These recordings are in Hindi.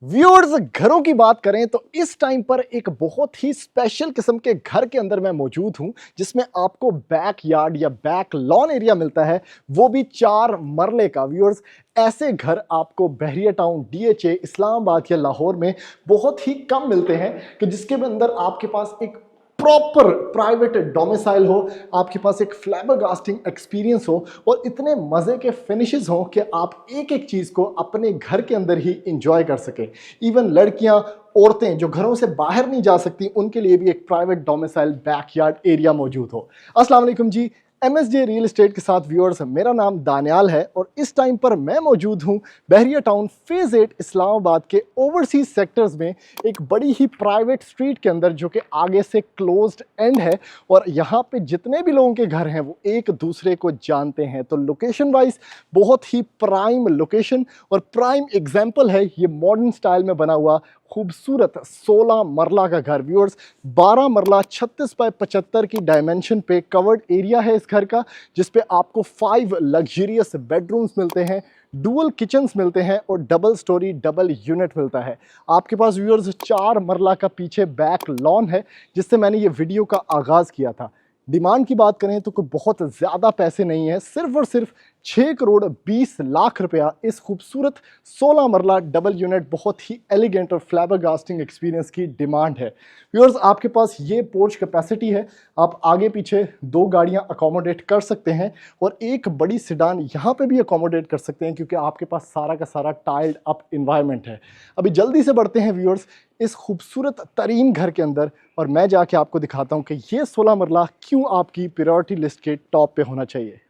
व्यूअर्स, घरों की बात करें तो इस टाइम पर एक बहुत ही स्पेशल किस्म के घर के अंदर मैं मौजूद हूं, जिसमें आपको बैक यार्ड या बैक लॉन एरिया मिलता है, वो भी 4 मरले का। व्यूअर्स, ऐसे घर आपको बहरिया टाउन, डीएचए, इस्लामाबाद या लाहौर में बहुत ही कम मिलते हैं कि जिसके अंदर आपके पास एक प्रॉपर प्राइवेट डोमिसाइल हो, आपके पास एक फ्लैबरगास्टिंग एक्सपीरियंस हो और इतने मजे के फिनिशेस हो कि आप एक एक चीज को अपने घर के अंदर ही इंजॉय कर सके। इवन लड़कियां, औरतें जो घरों से बाहर नहीं जा सकती, उनके लिए भी एक प्राइवेट डोमिसाइल बैकयार्ड एरिया मौजूद हो। अस्सलाम वालेकुम जी, एमएसजे रियल एस्टेट के साथ व्यूअर्स, मेरा नाम दानियाल है और इस टाइम पर मैं मौजूद हूं बहरिया टाउन फेज 8 इस्लामाबाद के ओवरसीज सेक्टर्स में, एक बड़ी ही प्राइवेट स्ट्रीट के अंदर जो कि आगे से क्लोज्ड एंड है। और यहाँ पे जितने भी लोगों के घर हैं वो एक दूसरे को जानते हैं, तो लोकेशन वाइज बहुत ही प्राइम लोकेशन और प्राइम एग्जाम्पल है ये मॉडर्न स्टाइल में बना हुआ खूबसूरत 16 मरला का घर। व्यूअर्स, 12 मरला 36 बाय 75 की डायमेंशन पे कवर्ड एरिया है इस घर का, जिसपे आपको 5 लग्जरियस बेडरूम्स मिलते हैं, डुअल किचन्स मिलते हैं और डबल स्टोरी डबल यूनिट मिलता है। आपके पास व्यूअर्स 4 मरला का पीछे बैक लॉन है, जिससे मैंने ये वीडियो का आगाज़ किया था। डिमांड की बात करें तो कोई बहुत ज़्यादा पैसे नहीं है, सिर्फ और सिर्फ 6 करोड़ 20 लाख रुपया इस खूबसूरत 16 मरला डबल यूनिट बहुत ही एलिगेंट और फ्लैबरगास्टिंग एक्सपीरियंस की डिमांड है। व्यूअर्स, आपके पास ये पोर्च कैपेसिटी है, आप आगे पीछे 2 गाड़ियां अकोमोडेट कर सकते हैं और एक बड़ी सिडान यहाँ पे भी अकोमोडेट कर सकते हैं, क्योंकि आपके पास सारा का सारा टाइल्ड अप इन्वायरमेंट है। अभी जल्दी से बढ़ते हैं व्यूअर्स इस खूबसूरत तरीन घर के अंदर और मैं जाके आपको दिखाता हूँ कि ये 16 मरला क्यों आपकी प्रायोरिटी लिस्ट के टॉप पे होना चाहिए।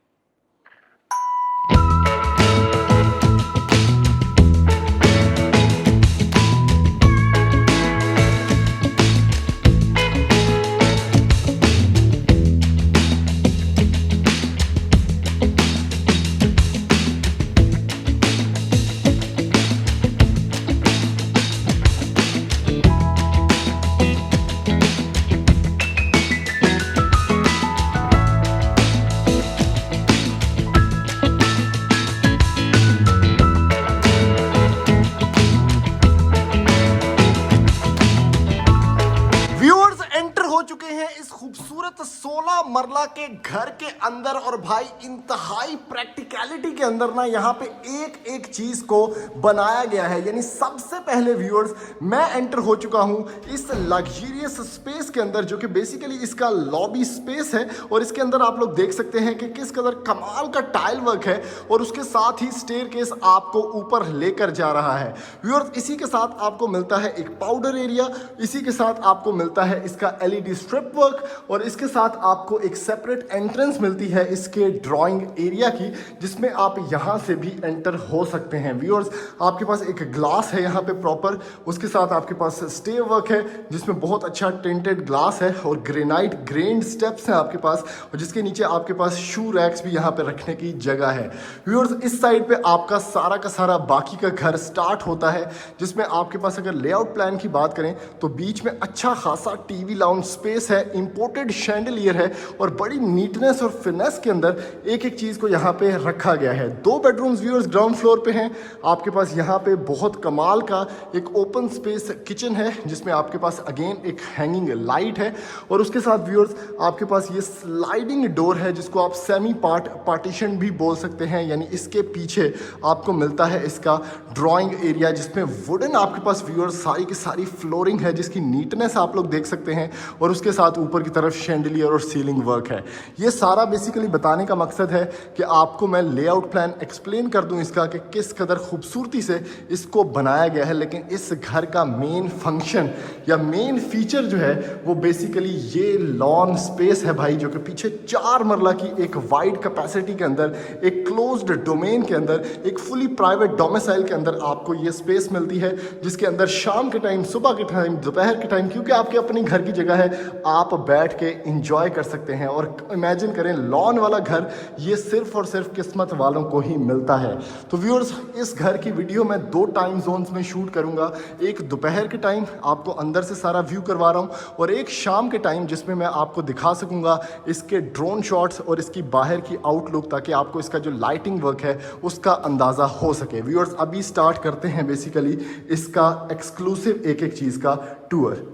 व्यूअर्स, एंटर हो चुके हैं इस खूबसूरत 16 मरला के घर के अंदर और भाई इंतहाई प्रैक्टिकलिटी के अंदर ना यहाँ पे एक एक चीज को बनाया गया है। यानी सबसे पहले व्यूअर्स, मैं एंटर हो चुका हूँ इस लग्जरियस स्पेस के अंदर, जो कि बेसिकली इसका लॉबी स्पेस है और इसके अंदर आप लोग देख सकते हैं कि किस कदर कमाल का टाइल वर्क है और उसके साथ ही स्टेयरकेस आपको ऊपर लेकर जा रहा है। व्यूअर्स, इसी के साथ आपको मिलता है एक पाउडर एरिया, इसी के साथ आपको मिलता है इसका एलईडी स्ट्रिप वर्क और इसके साथ आपको एक सेपरेट एंट्रेंस मिलती है इसके ड्राइंग एरिया की, जिसमें आप यहां से भी एंटर हो सकते हैं। व्यूअर्स, आपके पास एक ग्लास है यहां पे प्रॉपर, उसके साथ आपके पास स्टेयर वर्क है जिसमें बहुत अच्छा टिंटेड ग्लास है और ग्रेनाइट ग्रेन्ड स्टेप्स हैं आपके पास, और जिसके नीचे आपके पास शू रैक्स भी यहां पे रखने की जगह है। व्यूअर्स, इस साइड पे आपका सारा का सारा बाकी का घर स्टार्ट होता है, जिसमें आपके पास अगर लेआउट प्लान की बात करें तो बीच में अच्छा खासा टीवी लाउंज स्पेस है, इंपोर्टेड शैंडलियर है और बड़ी नीटनेस और फिनेस के अंदर एक एक चीज को यहाँ पे रखा गया है। 2 बेडरूम्स व्यूअर्स ग्राउंड फ्लोर पे हैं। आपके पास यहाँ पे बहुत कमाल का एक ओपन स्पेस किचन है, जिसमें आपके पास अगेन एक हैंगिंग लाइट है और उसके साथ व्यूअर्स आपके पास ये स्लाइडिंग डोर है, जिसको आप सेमी पार्टीशन भी बोल सकते हैं। यानी इसके पीछे आपको मिलता है इसका ड्राइंग एरिया, जिसमें वुडन आपके पास व्यूअर्स सारी की सारी फ्लोरिंग है, जिसकी नीटनेस आप लोग देख सकते हैं, और उसके साथ ऊपर की तरफ शैंडलियर और सीलिंग वर्क है। ये सारा बेसिकली बताने का मकसद है कि आपको मैं लेआउट प्लान एक्सप्लेन कर दूं इसका कि किस कदर खूबसूरती से इसको बनाया गया है। लेकिन इस घर का मेन फंक्शन या मेन फीचर जो है वो बेसिकली ये लॉन स्पेस है भाई, जो कि पीछे 4 मरला की एक वाइड कैपेसिटी के अंदर, एक क्लोज्ड डोमेन के अंदर, एक फुली प्राइवेट डोमिसाइल के अंदर आपको ये स्पेस मिलती है, जिसके अंदर शाम के टाइम, सुबह के टाइम, दोपहर के टाइम, क्योंकि आपके अपने घर की जगह है, आप बैठ के इंजॉय कर सकते हैं। और इमेजिन करें लॉन वाला घर, ये सिर्फ और सिर्फ किस्मत वालों को ही मिलता है। तो व्यूअर्स, इस घर की वीडियो मैं 2 टाइम जोन्स में शूट करूंगा। एक दोपहर के टाइम आपको अंदर से सारा व्यू करवा रहा हूं, और एक शाम के टाइम जिसमें मैं आपको दिखा सकूंगा इसके ड्रोन शॉट्स और इसकी बाहर की आउटलुक, ताकि आपको इसका जो लाइटिंग वर्क है उसका अंदाज़ा हो सके। व्यूअर्स, अभी स्टार्ट करते हैं बेसिकली इसका एक्सक्लूसिव एक एक चीज़ का टूर।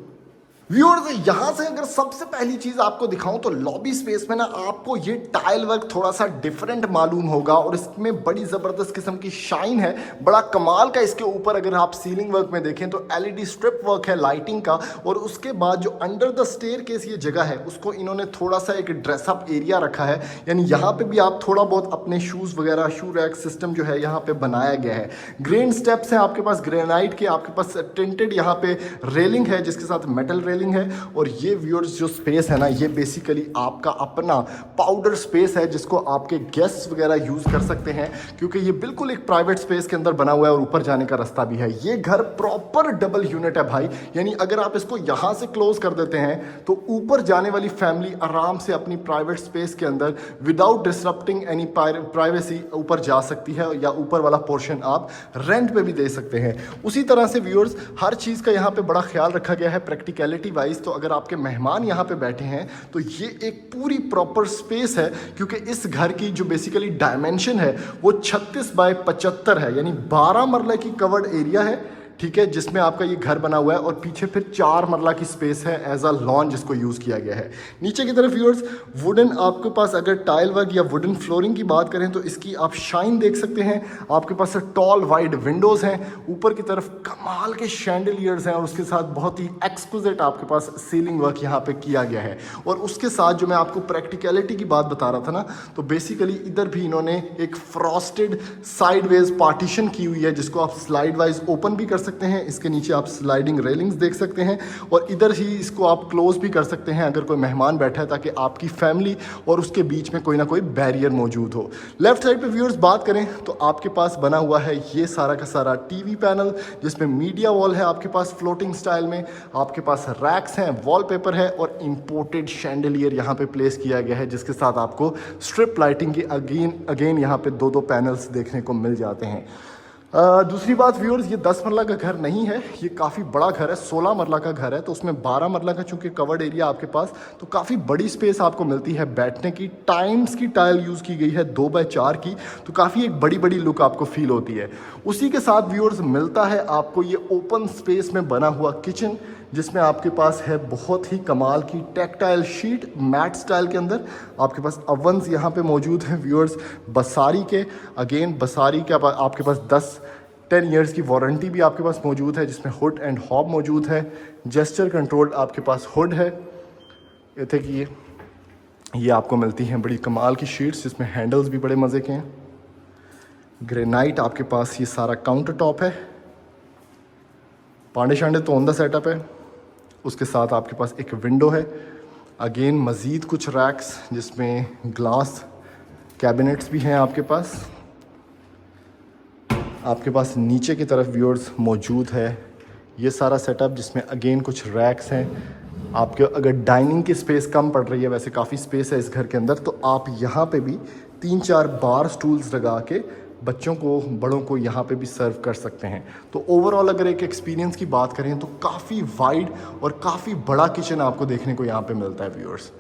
व्यूअर्स, यहाँ से अगर सबसे पहली चीज आपको दिखाऊं तो लॉबी स्पेस में ना आपको ये टाइल वर्क थोड़ा सा डिफरेंट मालूम होगा, और इसमें बड़ी जबरदस्त किस्म की शाइन है, बड़ा कमाल का। इसके ऊपर अगर आप सीलिंग वर्क में देखें तो एलईडी स्ट्रिप वर्क है लाइटिंग का, और उसके बाद जो अंडर द स्टेयरकेस ये जगह है उसको इन्होंने थोड़ा सा एक ड्रेसअप एरिया रखा है, यानी यहाँ पे भी आप थोड़ा बहुत अपने शूज वगैरह, शू रैक सिस्टम जो है यहाँ पे बनाया गया है। ग्रेन स्टेप्स हैं आपके पास ग्रेनाइट के, आपके पास टिंटेड यहाँ पे रेलिंग है जिसके साथ मेटल रेलिंग है। और ये व्यूअर्स जो स्पेस है ना, ये बेसिकली आपका अपना पाउडर स्पेस है जिसको आपके गेस्ट वगैरह यूज कर सकते हैं, क्योंकि ये बिल्कुल एक प्राइवेट स्पेस के अंदर बना हुआ है और ऊपर जाने का रास्ता भी है। ये घर प्रॉपर डबल यूनिट है भाई, यानी अगर आप इसको यहां से क्लोज कर देते हैं तो ऊपर जाने वाली फैमिली आराम से अपनी प्राइवेट स्पेस के अंदर विदाउट डिसरप्टिंग एनी प्राइवेसी ऊपर जा सकती है, या ऊपर वाला पोर्शन आप रेंट पे भी दे सकते हैं। उसी तरह से व्यूअर्स, हर चीज का यहाँ पे बड़ा ख्याल रखा गया है प्रैक्टिकलिटी वाइज। तो अगर आपके मेहमान यहाँ पे बैठे हैं तो ये एक पूरी प्रॉपर स्पेस है, क्योंकि इस घर की जो बेसिकली डायमेंशन है वो 36 बाय 75 है, यानी 12 मरला की कवर्ड एरिया है, ठीक है, जिसमें आपका ये घर बना हुआ है। और पीछे फिर 4 मरला की स्पेस है एज अ लॉन जिसको यूज किया गया है। नीचे की तरफ व्यूअर्स, वुडन आपके पास अगर टाइल वर्क या वुडन फ्लोरिंग की बात करें तो इसकी आप शाइन देख सकते हैं। आपके पास टॉल वाइड विंडोज हैं, ऊपर की तरफ कमाल के शैंडलियर्स हैं, और उसके साथ बहुत ही एक्सक्लूसिव आपके पास सीलिंग वर्क यहाँ पे किया गया है। और उसके साथ जो मैं आपको प्रैक्टिकलिटी की बात बता रहा था ना, तो बेसिकली इधर भी इन्होंने एक फ्रॉस्टेड साइडवेज पार्टीशन की हुई है जिसको आप स्लाइड वाइज ओपन भी कर सकते हैं। इसके नीचे आप स्लाइडिंग रेलिंग्स देख सकते हैं, और इधर ही इसको आप क्लोज भी कर सकते हैं अगर कोई मेहमान बैठा है, ताकि आपकी फैमिली और उसके बीच में कोई ना कोई बैरियर मौजूद हो। लेफ्ट साइड पे व्यूअर्स बात करें तो आपके पास बना हुआ है ये सारा का सारा टीवी पैनल, जिसमें मीडिया वॉल है आपके पास फ्लोटिंग स्टाइल में, आपके पास रैक्स हैं, वॉलपेपर है, और इंपोर्टेड शैंडलियर यहाँ पे प्लेस किया गया है, जिसके साथ आपको स्ट्रिप लाइटिंग की अगेन यहाँ पे 2-2 पैनल्स देखने को मिल जाते हैं। दूसरी बात व्यूअर्स, ये 10 मरला का घर नहीं है, ये काफ़ी बड़ा घर है, 16 मरला का घर है। तो उसमें 12 मरला का चूंकि कवर्ड एरिया आपके पास, तो काफ़ी बड़ी स्पेस आपको मिलती है बैठने की। टाइम्स की टाइल यूज़ की गई है 2x4 की, तो काफ़ी एक बड़ी बड़ी लुक आपको फील होती है। उसी के साथ व्यूअर्स मिलता है आपको ये ओपन स्पेस में बना हुआ किचन, जिसमें आपके पास है बहुत ही कमाल की टेक्टाइल शीट मैट स्टाइल के अंदर। आपके पास अवन्स यहाँ पे मौजूद हैं व्यूअर्स बसारी के, अगेन बसारी के आपके पास 10 ईयर्स की वारंटी भी आपके पास मौजूद है, जिसमें हुड एंड हॉब मौजूद है। जेस्चर कंट्रोल आपके पास हुड है, ये थे कि ये आपको मिलती हैं बड़ी कमाल की शीट्स, जिसमें हैंडल्स भी बड़े मज़े के हैं। ग्रेनाइट आपके पास ये सारा काउंटर टॉप है, पांडे शांडे तो ऑन द सेटअप है। उसके साथ आपके पास एक विंडो है, अगेन मज़ीद कुछ रैक्स जिसमें ग्लास कैबिनेट्स भी हैं आपके पास। आपके पास नीचे की तरफ व्यूअर्स मौजूद है ये सारा सेटअप, जिसमें अगेन कुछ रैक्स हैं। आपके अगर डाइनिंग की स्पेस कम पड़ रही है, वैसे काफ़ी स्पेस है इस घर के अंदर, तो आप यहाँ पे भी 3-4 बार स्टूल्स लगा के बच्चों को, बड़ों को यहाँ पे भी सर्व कर सकते हैं। तो ओवरऑल अगर एक एक्सपीरियंस की बात करें तो काफ़ी वाइड और काफ़ी बड़ा किचन आपको देखने को यहाँ पे मिलता है व्यूअर्स।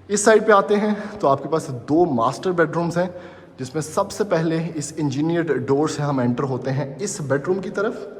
इस साइड पे आते हैं तो आपके पास 2 मास्टर बेडरूम्स हैं, जिसमें सबसे पहले इस इंजीनियर्ड डोर से हम एंटर होते हैं इस बेडरूम की तरफ।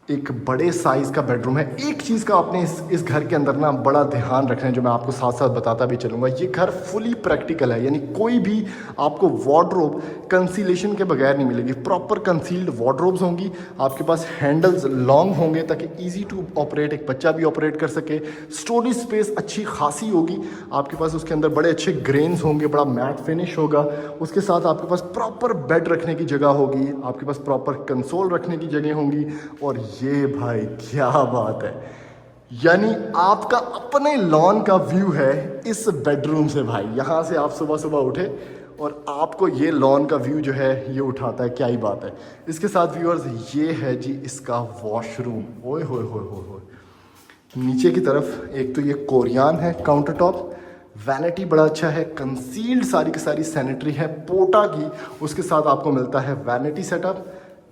एक बड़े साइज का बेडरूम है। एक चीज़ का आपने इस घर के अंदर ना बड़ा ध्यान रखना है, जो मैं आपको साथ साथ बताता भी चलूँगा। ये घर फुली प्रैक्टिकल है, यानी कोई भी आपको वार्डरोब कंसीलेशन के बगैर नहीं मिलेगी। प्रॉपर कंसील्ड वार्डरोब्स होंगी, आपके पास हैंडल्स लॉन्ग होंगे ताकि इजी टू ऑपरेट, एक बच्चा भी ऑपरेट कर सके। स्टोरेज स्पेस अच्छी खासी होगी आपके पास, उसके अंदर बड़े अच्छे ग्रेन्स होंगे, बड़ा मैट फिनिश होगा। उसके साथ आपके पास प्रॉपर बेड रखने की जगह होगी, आपके पास प्रॉपर कंसोल रखने की जगह होंगी। और ये भाई क्या बात है, यानी आपका अपने लॉन का व्यू है इस बेडरूम से भाई। यहाँ से आप सुबह सुबह उठे और आपको ये लॉन का व्यू जो है ये उठाता है, क्या ही बात है। इसके साथ व्यूअर्स ये है जी इसका वॉशरूम। ओए होए होए होए होए, नीचे की तरफ एक तो ये कोरियन है काउंटर टॉप, वैनिटी बड़ा अच्छा है, कंसील्ड सारी की सारी सैनिटरी है पोटा की, उसके साथ आपको मिलता है vanity setup.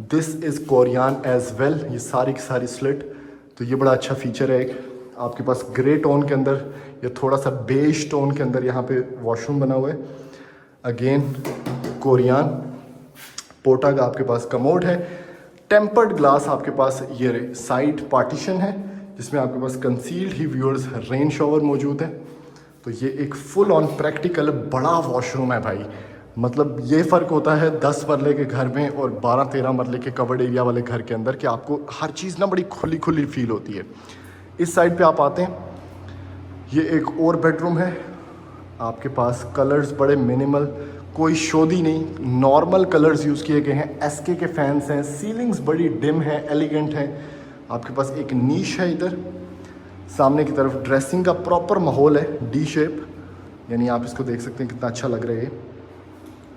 This is Korean as well, ये सारी की सारी स्लिट, तो ये बड़ा अच्छा फीचर है। एक आपके पास ग्रे टोन के अंदर या थोड़ा सा बेज टोन के अंदर यहाँ पे वॉशरूम बना हुआ है। अगेन कोरियन पोटा का आपके पास कमोड है, टेम्पर्ड ग्लास आपके पास ये साइड पार्टीशन है जिसमें आपके पास कंसील्ड ही व्यूअर्स रेन शॉवर मौजूद है। तो ये एक फुल ऑन प्रैक्टिकल बड़ा वॉशरूम है भाई। मतलब ये फ़र्क होता है 10 मरले के घर में और 12-13 मरले के कवर्ड एरिया वाले घर के अंदर कि आपको हर चीज़ ना बड़ी खुली खुली फील होती है। इस साइड पे आप आते हैं, ये एक और बेडरूम है। आपके पास कलर्स बड़े मिनिमल, कोई शोधी नहीं, नॉर्मल कलर्स यूज़ किए गए हैं। एसके के फैंस हैं, सीलिंग्स बड़ी डिम है, एलिगेंट है। आपके पास एक नीश है इधर, सामने की तरफ ड्रेसिंग का प्रॉपर माहौल है, डी शेप, यानी आप इसको देख सकते हैं कितना अच्छा लग रहा है।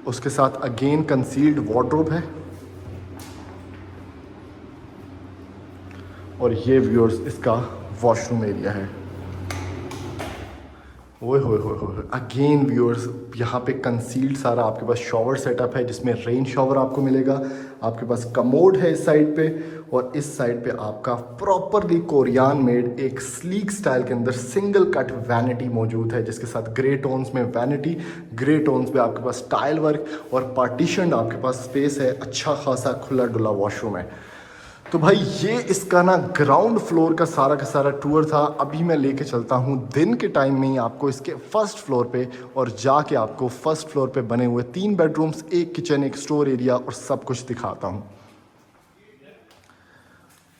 उसके साथ अगेन कंसील्ड वार्डरोब है और ये व्यूअर्स इसका वॉशरूम एरिया है। ओए होए अगेन व्यूअर्स यहाँ पे कंसील्ड सारा आपके पास शॉवर सेटअप है जिसमें रेन शॉवर आपको मिलेगा। आपके पास कमोड है इस साइड पे और इस साइड पे आपका प्रॉपरली कोरियन मेड एक स्लीक स्टाइल के अंदर सिंगल कट वैनिटी मौजूद है जिसके साथ ग्रे टोन्स में वैनिटी, ग्रे टोन्स पे आपके पास टाइल वर्क और पार्टीशन आपके पास स्पेस है। अच्छा खासा खुला डुला वॉशरूम है। तो भाई ये इसका ना ग्राउंड फ्लोर का सारा टूर था। अभी मैं लेके चलता हूँ दिन के टाइम में ही आपको इसके फर्स्ट फ्लोर पे और जाके आपको फर्स्ट फ्लोर पे बने हुए 3 बेडरूम्स, एक किचन, एक स्टोर एरिया और सब कुछ दिखाता हूँ।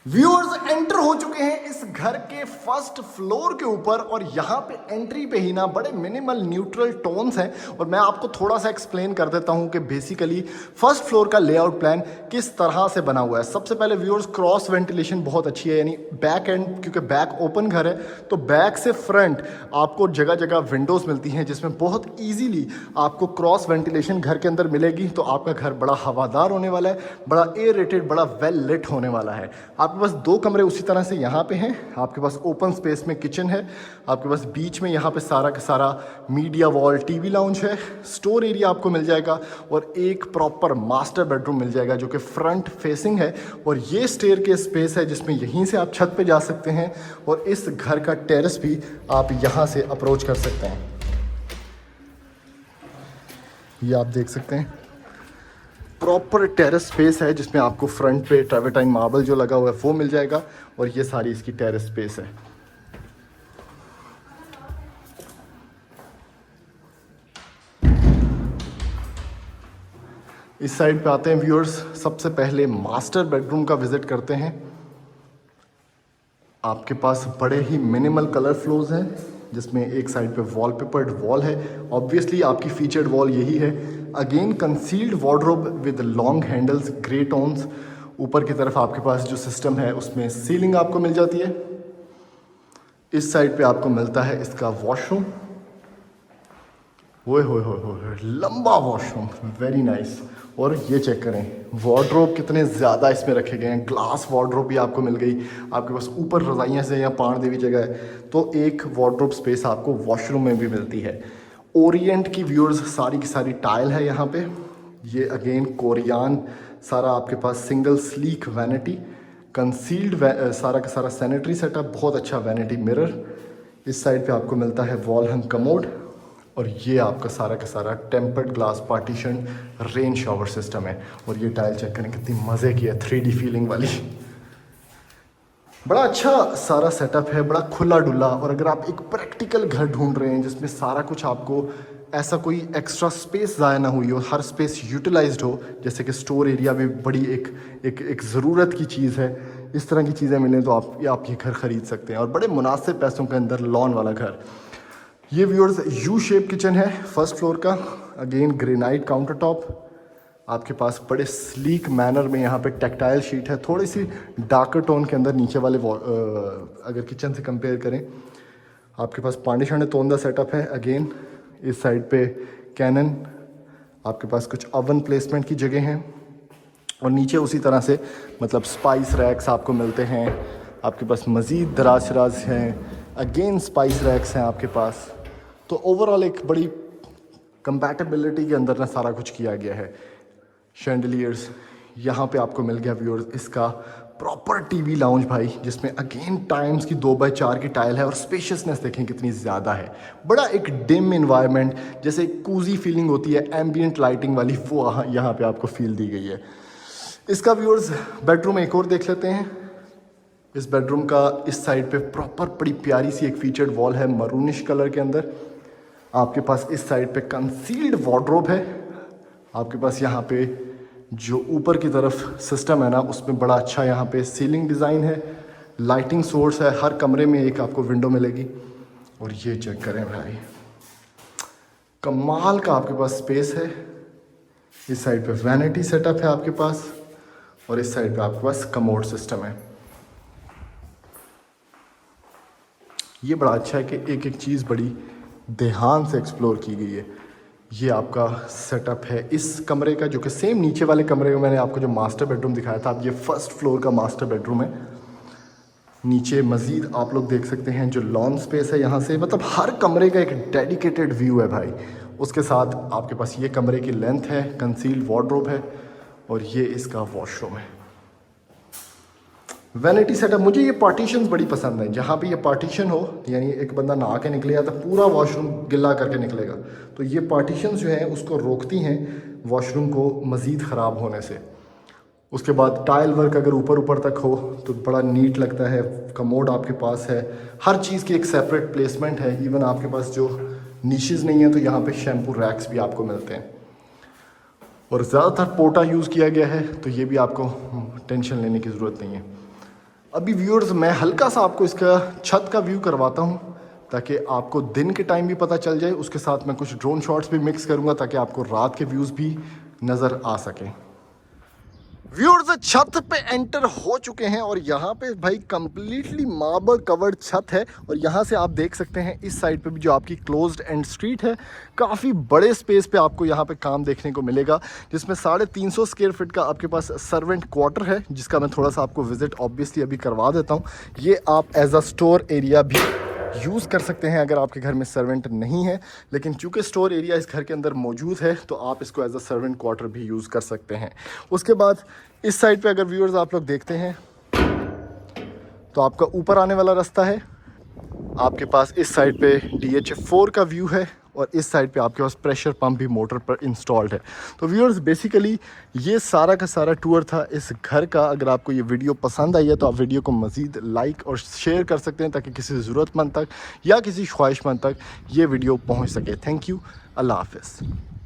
व्यूअर्स एंटर हो चुके हैं इस घर के फर्स्ट फ्लोर के ऊपर और यहाँ पे एंट्री पे ही ना बड़े मिनिमल न्यूट्रल टोन्स हैं और मैं आपको थोड़ा सा एक्सप्लेन कर देता हूँ कि बेसिकली फर्स्ट फ्लोर का लेआउट प्लान किस तरह से बना हुआ है। सबसे पहले व्यूअर्स क्रॉस वेंटिलेशन बहुत अच्छी है, यानी बैक एंड, क्योंकि बैक ओपन घर है तो बैक से फ्रंट आपको जगह जगह विंडोज़ मिलती हैं जिसमें बहुत ईजीली आपको क्रॉस वेंटिलेशन घर के अंदर मिलेगी। तो आपका घर बड़ा हवादार होने वाला है, बड़ा एयर रेटेड, बड़ा वेल लिट होने वाला है। आपके पास 2 कमरे उसी तरह से यहाँ पे हैं। आपके पास ओपन स्पेस में किचन है, आपके पास बीच में यहाँ पे सारा का सारा मीडिया वॉल, टीवी लाउंज है, स्टोर एरिया आपको मिल जाएगा और एक प्रॉपर मास्टर बेडरूम मिल जाएगा जो कि फ्रंट फेसिंग है। और ये स्टेयर के स्पेस है जिसमें यहीं से आप छत पे जा सकते हैं और इस घर का टेरेस भी आप यहाँ से अप्रोच कर सकते हैं। ये आप देख सकते हैं प्रॉपर टेरेस स्पेस है जिसमें आपको फ्रंट पे ट्रेवर्टाइन मार्बल जो लगा हुआ है वो मिल जाएगा और ये सारी इसकी टेरेस स्पेस है। इस साइड पे आते हैं व्यूअर्स, सबसे पहले मास्टर बेडरूम का विजिट करते हैं। आपके पास बड़े ही मिनिमल कलर फ्लोज हैं जिसमें एक साइड पे वॉलपेपर्ड वॉल है, ऑब्वियसली आपकी फीचर्ड वॉल यही है। Again concealed wardrobe with long handles, grey tones. ऊपर की तरफ आपके पास जो सिस्टम है उसमें सीलिंग आपको मिल जाती है। इस साइड पे आपको मिलता है इसका वॉशरूम। ओए होए लंबा वॉशरूम, वेरी नाइस। और ये चेक करें वार्डरोब कितने ज़्यादा इसमें रखे गए हैं, ग्लास वार्डरोब भी आपको मिल गई। आपके पास ऊपर रजाइयाँ से या पाण देवी जगह है तो एक वार्डरोब स्पेस आपको वॉशरूम में भी मिलती है। ओरिएंट की व्यूअर्स सारी की सारी टाइल है यहाँ पे। ये अगेन कोरियन सारा आपके पास सिंगल स्लीक वैनिटी, कंसील्ड सारा का सारा सैनिटरी सेटअप, बहुत अच्छा वैनिटी मिरर। इस साइड पे आपको मिलता है वॉल हंग कमोड और ये आपका सारा का सारा tempered glass partition rain shower system है। और ये टाइल चेक करें कितनी मज़े की है, 3D फीलिंग वाली। बड़ा अच्छा सारा सेटअप है, बड़ा खुला डुला। और अगर आप एक प्रैक्टिकल घर ढूंढ रहे हैं जिसमें सारा कुछ आपको ऐसा कोई एक्स्ट्रा स्पेस ज़ाया ना हुई हो, हर स्पेस यूटिलाइज्ड हो, जैसे कि स्टोर एरिया भी बड़ी एक ज़रूरत की चीज़ है, इस तरह की चीज़ें मिलें तो आप ये घर ख़रीद सकते हैं और बड़े मुनासिब पैसों के अंदर लॉन वाला घर। ये व्यूअर्स यू शेप किचन है फर्स्ट फ्लोर का। अगेन ग्रेनाइट काउंटर टॉप, आपके पास बड़े स्लीक मैनर में यहाँ पे टेक्टाइल शीट है, थोड़ी सी डार्कर टोन के अंदर नीचे वाले अगर किचन से कंपेयर करें। आपके पास पांडे शांडे तोंदा सेटअप है। अगेन इस साइड पे कैनन, आपके पास कुछ ओवन प्लेसमेंट की जगह हैं और नीचे उसी तरह से मतलब स्पाइस रैक्स आपको मिलते हैं, आपके पास मज़ीद दराज शराज हैं, अगेन स्पाइस रैक्स हैं आपके पास। तो ओवरऑल एक बड़ी कंपैटिबिलिटी के अंदर ना सारा कुछ किया गया है। शैंडलियर्स यहाँ पे आपको मिल गया व्यूअर्स, इसका प्रॉपर टीवी लाउंज भाई, जिसमें अगेन टाइम्स की 2x4 की टाइल है और स्पेशियसनेस देखें कितनी ज़्यादा है। बड़ा एक डिम इन्वायरमेंट, जैसे कूजी फीलिंग होती है एम्बियंट लाइटिंग वाली, वो यहाँ पे आपको फील दी गई है। इसका व्यूअर्स बेडरूम एक और देख लेते हैं। इस बेडरूम का इस साइड पे प्रॉपर बड़ी प्यारी सी एक फीचर्ड वॉल है मरूनिश कलर के अंदर। आपके पास इस साइड पे कंसील्ड वार्डरोब है। आपके पास यहाँ पे जो ऊपर की तरफ सिस्टम है ना, उसमें बड़ा अच्छा यहाँ पे सीलिंग डिज़ाइन है, लाइटिंग सोर्स है, हर कमरे में एक आपको विंडो मिलेगी। और ये चेक करें भाई, कमाल का आपके पास स्पेस है। इस साइड पे वैनिटी सेटअप है आपके पास और इस साइड पे आपके पास कमोड सिस्टम है। ये बड़ा अच्छा है कि एक एक चीज़ बड़ी ध्यान से एक्सप्लोर की गई है। ये आपका सेटअप है इस कमरे का, जो कि सेम नीचे वाले कमरे में मैंने आपको जो मास्टर बेडरूम दिखाया था, अब ये फर्स्ट फ्लोर का मास्टर बेडरूम है। नीचे मज़ीद आप लोग देख सकते हैं जो लॉन स्पेस है यहाँ से, मतलब हर कमरे का एक डेडिकेटेड व्यू है भाई। उसके साथ आपके पास ये कमरे की लेंथ है, कंसील्ड वार्डरोब है और ये इसका वॉशरूम है। वैनिटी सेटअप, मुझे ये पार्टीशंस बड़ी पसंद है। जहाँ पे ये पार्टीशन हो, यानी एक बंदा नहा के निकलेगा तो पूरा वॉशरूम गिल्ला करके निकलेगा, तो ये पार्टीशंस जो हैं उसको रोकती हैं वॉशरूम को मज़ीद ख़राब होने से। उसके बाद टाइल वर्क अगर ऊपर तक हो तो बड़ा नीट लगता है। कमोड आपके पास है, हर चीज़ की एक सेपरेट प्लेसमेंट है। इवन आपके पास जो नीशेज़ नहीं है तो यहाँ पे शैम्पू रैक्स भी आपको मिलते हैं और ज़्यादातर पोटा यूज़ किया गया है, तो ये भी आपको टेंशन लेने की ज़रूरत नहीं है। अभी व्यूअर्स मैं हल्का सा आपको इसका छत का व्यू करवाता हूँ ताकि आपको दिन के टाइम भी पता चल जाए। उसके साथ मैं कुछ ड्रोन शॉट्स भी मिक्स करूँगा ताकि आपको रात के व्यूज़ भी नज़र आ सकें। व्यूअर्स छत पे एंटर हो चुके हैं और यहाँ पे भाई कंप्लीटली मार्बल कवर्ड छत है और यहाँ से आप देख सकते हैं इस साइड पे भी जो आपकी क्लोज्ड एंड स्ट्रीट है, काफ़ी बड़े स्पेस पे आपको यहाँ पे काम देखने को मिलेगा, जिसमें 350 स्क्वायर फीट का आपके पास सर्वेंट क्वार्टर है, जिसका मैं थोड़ा सा आपको विजिट ऑब्वियसली अभी करवा देता हूँ। ये आप एज अ स्टोर एरिया भी यूज़ कर सकते हैं अगर आपके घर में सर्वेंट नहीं है, लेकिन चूँकि स्टोर एरिया इस घर के अंदर मौजूद है तो आप इसको एज अ सर्वेंट क्वार्टर भी यूज़ कर सकते हैं। उसके बाद इस साइड पे अगर व्यूअर्स आप लोग देखते हैं तो आपका ऊपर आने वाला रास्ता है। आपके पास इस साइड पे DH4 का व्यू है और इस साइड पे आपके पास प्रेशर पंप भी मोटर पर इंस्टॉल्ड है। तो व्यूअर्स बेसिकली ये सारा का सारा टूर था इस घर का। अगर आपको ये वीडियो पसंद आई है तो आप वीडियो को मज़ीद लाइक और शेयर कर सकते हैं ताकि किसी ज़रूरतमंद तक या किसी ख्वाहिशमंद तक ये वीडियो पहुंच सके। थैंक यू, अल्लाह हाफ़िज़।